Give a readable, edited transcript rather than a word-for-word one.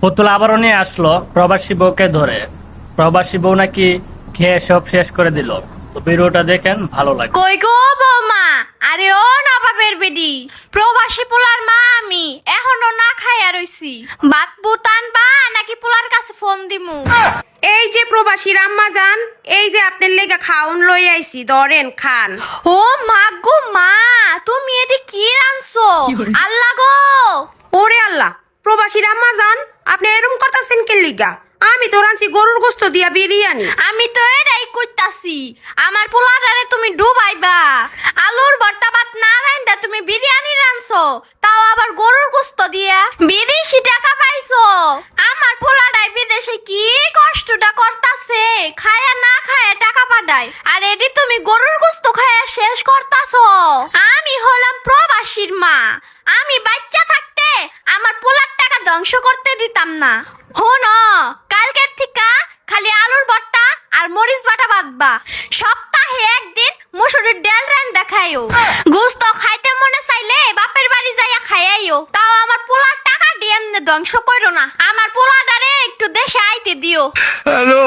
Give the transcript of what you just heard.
পুতুল আবারও নিয়ে আসলো প্রবাসী বউকে ধরে। প্রবাসী বউ নাকি খেয়ে সব শেষ করে দিল। তো ভিডিওটা দেখেন, ভালো লাগে। কই গো বৌমা, আরে ও নবাবের বেডি, প্রবাসী পোলার মা আমি এখনো না খাইয়া রইছি। বাত বুতান বা নাকি পোলার কাছে ফোন দিমু? এই যে প্রবাসী আম্মা যান, এই যে আপনার লেগা খাওন লই আইছি, ধরেন খান। ও মা গো মা, তুমি এটি কি রানছো? আল্লাহ গো, ওরে আল্লাহ, প্রবাসী আম্মা যান, আপনি এরম করতেছেন কে লিগা? আমি তো রাঁচি গরুর গোস্ত দিয়া বিরিয়ানি। আমি তো এটাই কইতাছি, আমার পোলাটারে তুমি ডুবাইবা। আলুর ভর্তা ভাত না রাইন্দা তুমি বিরিয়ানি রানছো, তাও আবার গরুর গোস্ত দিয়া। বিদেশি টাকা পাইছো। আমার পোলাটাই বিদেশে কি কষ্টটা করতাছে, খায়া না খায়া টাকা পাঠায়, আর এটি তুমি গরুর গোস্ত খায়া শেষ করতাছো। আমি হলাম প্রবাসীর মা, আমি বাচ্চা থাকতে আমার পোলার টাকা ধ্বংস করতে দিতাম না। হনো, কালকের থেকে খালি আলুর ভর্তা আর মরিচ বাটা বাঁধবা। সপ্তাহে একদিন মুসুরির ডাল রান্না খাইও। গোস্ত খাইতে মনে চাইলে বাপের বাড়ি যাইয়া খাইয়াইও, তাও আমার পোলার টাকা দিয়ে এমনি ধ্বংস করো না। আমার পোলাটারে একটু দেশে আইতে দিও। হ্যালো